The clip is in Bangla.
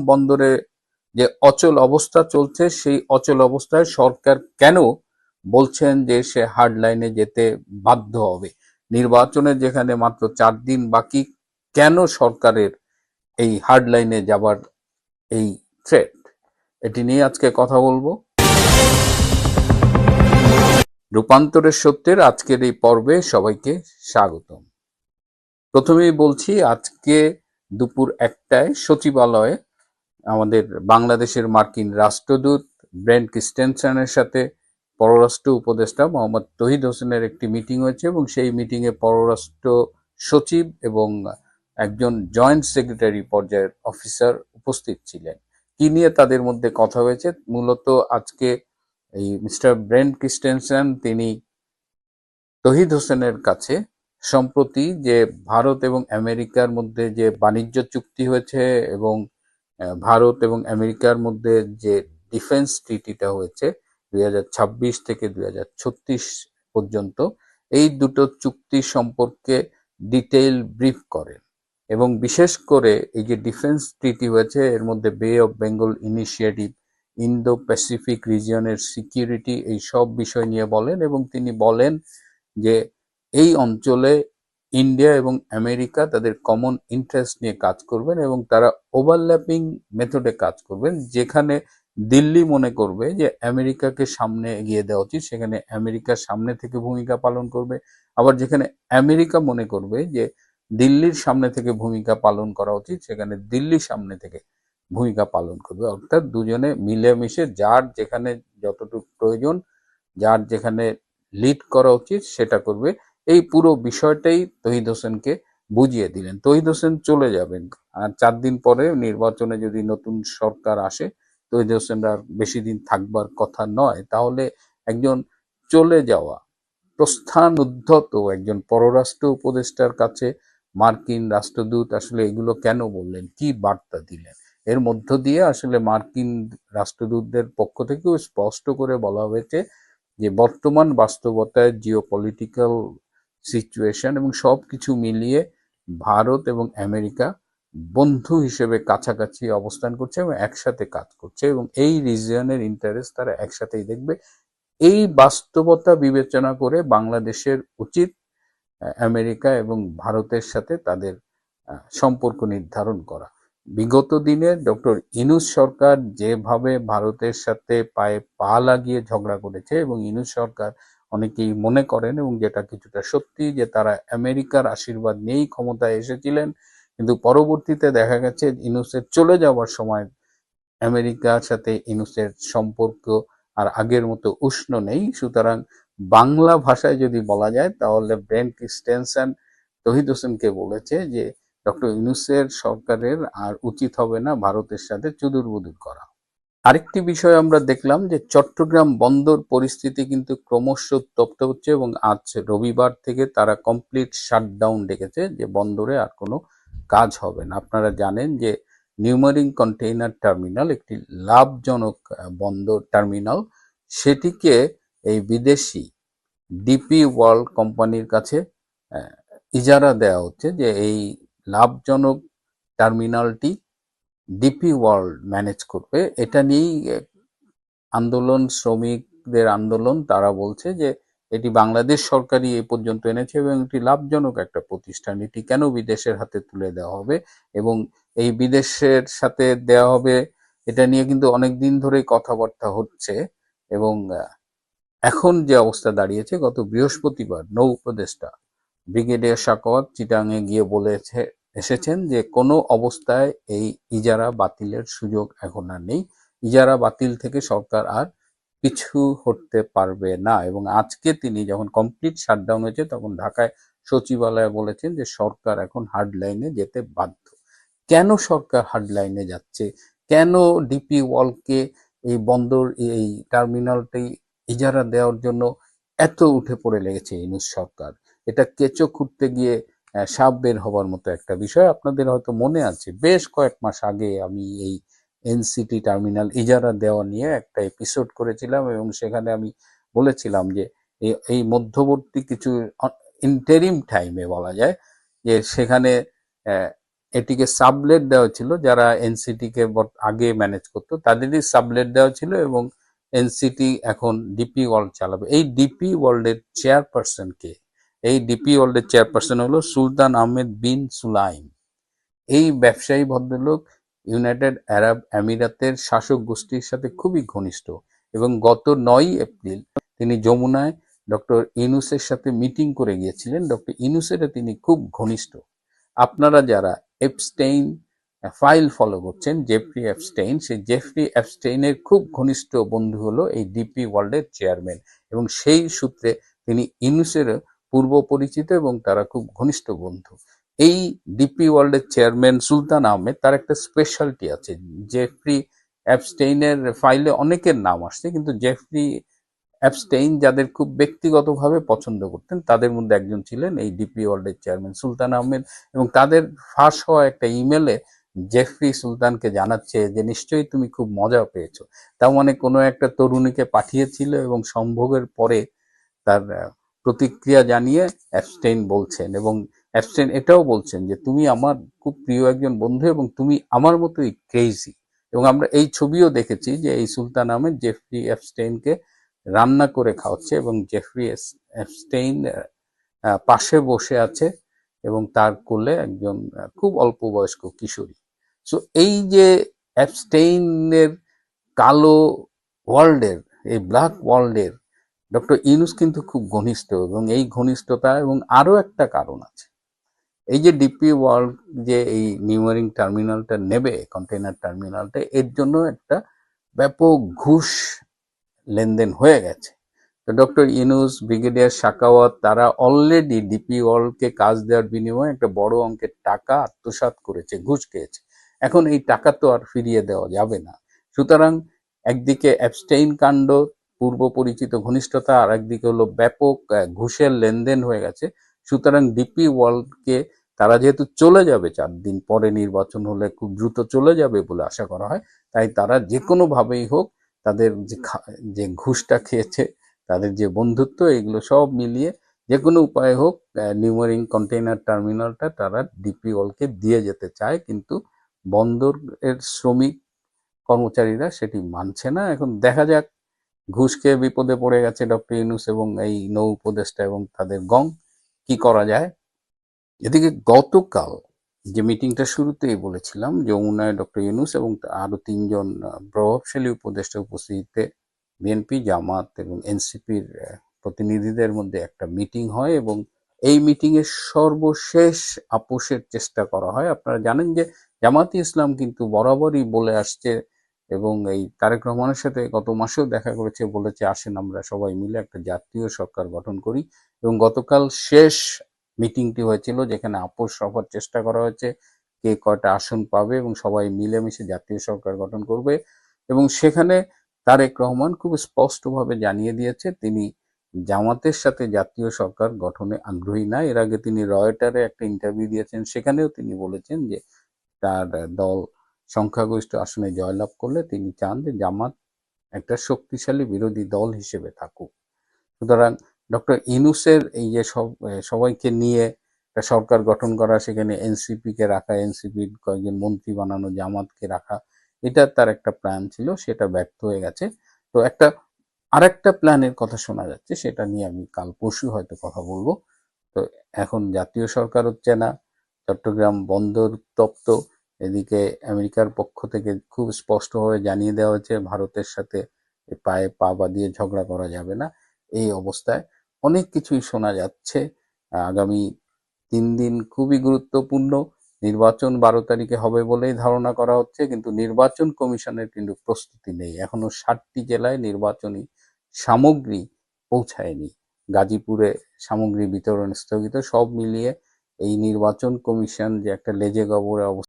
বন্দরে যে অচল অবস্থা চলছে, সেই অচল অবস্থায় সরকার কেন বলছেন যে সে হার্ড লাইনে যেতে বাধ্য হবে? নির্বাচনের যেখানে মাত্র 4 দিন বাকি, কেন সরকারের এই হার্ড লাইনে যাবার এই থ্রেট? এটি নিয়ে আজকে কথা বলবো। রূপান্তরের সত্যের আজকের এই পর্বে সবাইকে স্বাগতম। প্রথমেই বলছি, আজকে দুপুর 1টায় সচিবালয়ে আমাদের বাংলাদেশের মার্কিন রাষ্ট্রদূত ব্রেন্ট ক্রিস্টেনসেনের সাথে পররাষ্ট্র উপদেষ্টা মোহাম্মদ তৌহিদ হোসেনের একটি মিটিং হয়েছে, এবং সেই মিটিংয়ে পররাষ্ট্র সচিব এবং একজন জয়েন্ট সেক্রেটারি পর্যায়ের অফিসার উপস্থিত ছিলেন। কি নিয়ে তাদের মধ্যে কথা হয়েছে? মূলত আজকে এই মিস্টার ব্রেন্ট ক্রিস্টেনসেন তিনি তৌহিদ হোসেনের কাছে সম্প্রতি যে ভারত এবং আমেরিকার মধ্যে যে বাণিজ্য চুক্তি হয়েছে এবং ভারত এবং আমেরিকার মধ্যে যে ডিফেন্স ট্রিটিটা হয়েছে 2026 থেকে 2036 পর্যন্ত, এই দুটো চুক্তি সম্পর্কে ডিটেইল ব্রিফ করেন। এবং বিশেষ করে এই যে ডিফেন্স ট্রিটি হয়েছে, এর মধ্যে Bay of Bengal initiative, Indo Pacific রিজিয়নের সিকিউরিটি, এই সব বিষয় নিয়ে বলেন। এবং তিনি বলেন যে এই অঞ্চলে ইন্ডিয়া এবং আমেরিকা তাদের কমন ইন্টারেস্ট নিয়ে কাজ করবেন এবং তারা ওভারল্যাপিং মেথডে কাজ করবেন। যেখানে দিল্লি মনে করবে যে আমেরিকাকে সামনে এগিয়ে দেওয়া উচিত, সেখানে আমেরিকা সামনে থেকে ভূমিকা পালন করবে। আবার যেখানে আমেরিকা মনে করবে যে দিল্লির সামনে থেকে ভূমিকা পালন করা উচিত, সেখানে দিল্লির সামনে থেকে ভূমিকা পালন করবে। অর্থাৎ দুজনে মিলেমিশে যার যেখানে যতটুকু প্রয়োজন, যার যেখানে লিড করা উচিত সেটা করবে। এই পুরো বিষয়টাই তৌহিদ হোসেনকে বুঝিয়ে দিলেন। তৌহিদ হোসেন চলে যাবেন, আর 4 দিন পরে নির্বাচনে যদি নতুন সরকার আসে, তৌহিদ হোসেন আর বেশি দিন থাকবার কথা নয়। তাহলে একজন চলে যাওয়া, প্রস্থান উদ্ধত একজন পররাষ্ট্র উপদেষ্টার কাছে মার্কিন রাষ্ট্রদূত আসলে এগুলো কেন বললেন, কি বার্তা দিলেন? এর মধ্য দিয়ে আসলে মার্কিন রাষ্ট্রদূতদের পক্ষ থেকেও স্পষ্ট করে বলা হয়েছে যে বর্তমান বাস্তবতায় জিওপলিটিক্যাল সিচুয়েশন এবং সবকিছু মিলিয়ে ভারত এবং আমেরিকা বন্ধু হিসেবে কাছাকাছি অবস্থান করছে এবং একসাথে কাজ করছে, এবং এই রিজিয়নের ইন্টারেস্ট তারা একসাথেই দেখবে। এই বাস্তবতা বিবেচনা করে বাংলাদেশের উচিত আমেরিকা এবং ভারতের সাথে তাদের সম্পর্ক নির্ধারণ করা। বিগত দিনে ডক্টর ইউনূস সরকার যেভাবে ভারতের সাথে পায়ে পা লাগিয়ে ঝগড়া করেছে, এবং ইউনূস সরকার অনেকেই মনে করেন, এবং যেটা কিছুটা সত্যি, যে তারা আমেরিকার আশীর্বাদ নিয়েই ক্ষমতায় এসেছিলেন। কিন্তু পরবর্তীতে দেখা গেছে ইউনূসের চলে যাওয়ার সময় আমেরিকার সাথে ইউনূসের সম্পর্ক আর আগের মতো উষ্ণ নেই। সুতরাং বাংলা ভাষায় যদি বলা যায়, তাহলে ব্রেন্ট ক্রিস্টেনসেন তৌহিদ হোসেনকে বলেছে যে ডক্টর ইউনূসের সরকারের আর উচিত হবে না ভারতের সাথে চুদুরবুদুর করা। আরেকটি বিষয় আমরা দেখলাম যে চট্টগ্রাম বন্দর পরিস্থিতি কিন্তু ক্রমশ উত্তপ্ত হচ্ছে, এবং আজ রবিবার থেকে তারা কমপ্লিট শাটডাউন ডেকেছে, যে বন্দরে আর কোনো কাজ হবে না। আপনারা জানেন যে নিউমারিং কন্টেইনার টার্মিনাল একটি লাভজনক বন্দর টার্মিনাল, সেটিকে এই বিদেশি ডিপি ওয়ার্ল্ড কোম্পানির কাছে ইজারা দেওয়া হচ্ছে, যে এই লাভজনক টার্মিনালটি ডিপি ওয়ার্ল্ড ম্যানেজ করবে। এটা নিয়েই আন্দোলন, শ্রমিকদের আন্দোলন। তারা বলছে যে এটি বাংলাদেশ সরকারই এ পর্যন্ত এনেছে এবং এটি লাভজনক একটা প্রতিষ্ঠান, এটি কেন বিদেশের হাতে তুলে দেওয়া হবে? এবং এই বিদেশের সাথে দেওয়া হবে, এটা নিয়ে কিন্তু অনেকদিন ধরেই কথাবার্তা হচ্ছে। এবং এখন যে অবস্থা দাঁড়িয়েছে, গত বৃহস্পতিবার নৌ উপদেষ্টা ব্রিগেডিয়ার সাখাওয়াত চিটাঙে গিয়ে বলেছে এসেছেন যে কোনো অবস্থায় এই ইজারা বাতিলের সুযোগ এখন আর নেই। ইজারা বাতিল থেকে সরকার আর পিছু হটতে পারবে না। এবং আজকে তিনি যখন কমপ্লিট শাটডাউন হয়েছে, তখন ঢাকায় সচিবালয়ে বলেছেন যে সরকার এখন হার্ড লাইনে যেতে বাধ্য। কেন সরকার হার্ড লাইনে যাচ্ছে? কেন ডিপি ওয়ার্ল্ডকে এই বন্দর, এই টার্মিনালটি ইজারা দেওয়ার জন্য এত উঠে পড়ে লেগেছে ইউনূস সরকার? এটা কেঁচো খুঁড়তে গিয়ে সাপ বের হবার মতো একটা বিষয়। আপনাদের হয়তো মনে আছে, বেশ কয়েক মাস আগে আমি এই এনসিটি টার্মিনাল ইজারা দেওয়া নিয়ে একটা এপিসোড করেছিলাম, এবং সেখানে আমি বলেছিলাম যে এই মধ্যবর্তী কিছু ইন্টারিম টাইমে বলা যায় যে সেখানে এটিকে সাবলেট দেওয়া ছিল, যারা এনসিটি কে আগে ম্যানেজ করতো তাদেরই সাবলেট দেওয়া ছিল, এবং এনসিটি এখন ডিপি ওয়ার্ল্ড চালাবে। এই ডিপি ওয়ার্ল্ডের চেয়ারপারসন কে? এই ডিপি ওয়ার্ল্ডের চেয়ারপারসন হলো সুলতান আহমেদ বিন সুলাইম। এই ব্যবসায়ী ভদ্রলোক ইউনাইটেড আরব আমিরাতের শাসক গোষ্ঠীর সাথে খুবই ঘনিষ্ঠ, এবং গত 9 এপ্রিল তিনি যমুনায় ডক্টর ইউনূসের সাথে মিটিং করে গিয়েছিলেন। ডক্টর ইউনূসের তিনি খুব ঘনিষ্ঠ। আপনারা যারা এপস্টেইন ফাইল ফলো করছেন, জেফরি এপস্টেইন, সেই জেফরি এপস্টেইনের খুব ঘনিষ্ঠ বন্ধু হলো এই ডিপি ওয়ার্ল্ডের চেয়ারম্যান, এবং সেই সূত্রে তিনি ইউনূসের পূর্ব পরিচিত এবং তারা খুব ঘনিষ্ঠ বন্ধু। এই ডিপি ওয়ার্ল্ডের চেয়ারম্যান সুলতান আহমেদ, তার একটা স্পেশালিটি আছে। জেফরি অ্যাপস্টেইনের ফাইলে অনেকের নাম আসছে, কিন্তু জেফরি অ্যাপস্টেইন যাদের খুব ব্যক্তিগতভাবে পছন্দ করতেন তাদের মধ্যে একজন ছিলেন এই ডিপি ওয়ার্ল্ডের চেয়ারম্যান সুলতান আহমেদ। এবং তাদের ফাঁস হওয়া একটা ইমেলে জেফরি সুলতানকে জানাচ্ছে যে নিশ্চয়ই তুমি খুব মজা পেয়েছো। তার মানে কোনো একটা তরুণীকে পাঠিয়েছিল, এবং সম্ভোগের পরে তার প্রতিক্রিয়া জানিয়ে অ্যাপস্টেইন বলছেন, এবং অ্যাপস্টেইন এটাও বলছেন যে তুমি আমার খুব প্রিয় একজন বন্ধু, এবং তুমি আমার মতোই ক্রেজি। এবং আমরা এই ছবিও দেখেছি যে এই সুলতান আহমেদ জেফরি অ্যাপস্টেইনকে রান্না করে খাওয়াচ্ছে, এবং জেফরি অ্যাপস্টেইন পাশে বসে আছে, এবং তার কোলে একজন খুব অল্প বয়স্ক কিশোরী। সো এই যে অ্যাপস্টেইনের কালো ওয়ার্ল্ডের, এই ব্ল্যাক ওয়ার্ল্ডের ডক্টর ইউনূস কিন্তু খুব ঘনিষ্ঠ, এবং এই ঘনিষ্ঠতা এবং আরো একটা কারণ আছে। এই যে ডিপি ওয়ার্ল্ড যে এই নিউমারিং টার্মিনালটা নেবে, কন্টেইনার টার্মিনালটা, এর জন্য একটা ব্যাপক ঘুষ লেনদেন হয়ে গেছে। তো ডক্টর ইউনূস, ব্রিগেডিয়ার সাখাওয়াত, তারা অলরেডি ডিপি ওয়ার্ল্ডকে কাজ দেওয়ার বিনিময়ে একটা বড় অঙ্কের টাকা আত্মসাৎ করেছে, ঘুষ খেয়েছে। এখন এই টাকা তো আর ফিরিয়ে দেওয়া যাবে না। সুতরাং একদিকে অ্যাবস্টেইন কাণ্ড, পূর্ব পরিচিত ঘনিষ্ঠতা, আর একদিকে হলো ব্যাপক ঘুষের লেনদেন হয়ে গেছে। সুতরাং ডিপি ওয়ার্ল্ডকে তারা যেহেতু চলে যাবে 4 দিন পরে, নির্বাচন হলে খুব দ্রুত চলে যাবে বলে আশা করা হয়, তাই তারা যে কোনো ভাবেই হোক তাদের যে ঘুষটা খেয়েছে, তাদের যে বন্ধুত্ব, এগুলো সব মিলিয়ে যে কোনো উপায়ে হোক নিউমারিং কন্টেইনার টার্মিনালটা তারা ডিপি ওয়ার্ল্ডকে দিয়ে যেতে চায়, কিন্তু বন্দরের শ্রমিক কর্মচারীরা সেটি মানছে না। এখন দেখা যাক, ঘুষ খেয়ে বিপদে পড়ে গেছে ডক্টর ইউনূস এবং এই নৌ উপদেষ্টা এবং তাদের গং, কি করা যায়। এদিকে গতকাল যে মিটিংটা শুরুতেই বলেছিলাম, যমুনায় ডক্টর ইউনূস এবং আরো 3 জন প্রভাবশালী উপদেষ্টা উপস্থিতিতে বিএনপি, জামাত এবং এনসিপির প্রতিনিধিদের মধ্যে একটা মিটিং হয়, এবং এই মিটিং এর সর্বশেষ আপোষের চেষ্টা করা হয়। আপনারা জানেন যে জামাতে ইসলাম কিন্তু বরাবরই বলে আসছে, এবং এই তারেক রহমানের সাথে গত মাসেও দেখা করেছে, বলেছে আসেন আমরা সবাই মিলে একটা জাতীয় সরকার গঠন করি। এবং গতকাল শেষ মিটিংটি হয়েছিল, যেখানে আপোষ হওয়ার চেষ্টা করা হয়েছে কে কয়টা আসন পাবে, এবং সবাই মিলেমিশে জাতীয় সরকার গঠন করবে। এবং সেখানে তারেক রহমান খুব স্পষ্টভাবে জানিয়ে দিয়েছে তিনি জামাতের সাথে জাতীয় সরকার গঠনে আগ্রহী না। এর আগে তিনি রয়টারে একটা ইন্টারভিউ দিয়েছেন, সেখানেও তিনি বলেছেন যে তার দল সংখ্যাগরিষ্ঠ আসনে জয়লাভ করলে তিনি চান যে জামাত একটা শক্তিশালী বিরোধী দল হিসেবে থাকুক। সুতরাং ডক্টর ইউনূসের এই যে সবাইকে নিয়ে একটা সরকার গঠন করা, সেখানে এনসিপি কে রাখা, এনসিপির কয়েকজন মন্ত্রী বানানো, জামাতকে রাখা, এটা তার একটা প্ল্যান ছিল, সেটা ব্যর্থ হয়ে গেছে। তো আরেকটা প্ল্যানের কথা শোনা যাচ্ছে, সেটা নিয়ে আমি কাল পরশু হয়তো কথা বলবো। তো এখন জাতীয় সরকার হচ্ছে না, চট্টগ্রাম বন্দর উত্তপ্ত, এদিকে আমেরিকার পক্ষ থেকে খুব স্পষ্টভাবে জানিয়ে দেওয়া হয়েছে ভারতের সাথে পায়ে পা বাঁধিয়ে ঝগড়া করা যাবে না। এই অবস্থায় অনেক কিছুই শোনা যাচ্ছে। আগামী 3 দিন খুবই গুরুত্বপূর্ণ। নির্বাচন 12 তারিখে হবে বলেই ধারণা করা হচ্ছে, কিন্তু নির্বাচন কমিশনের কিন্তু প্রস্তুতি নেই। এখনো 60টি জেলায় নির্বাচনী সামগ্রী পৌঁছায়নি। গাজীপুরে সামগ্রী বিতরণ স্থগিত। সব মিলিয়ে এই নির্বাচন কমিশন যে একটা লেজে গোবরে অবস্থা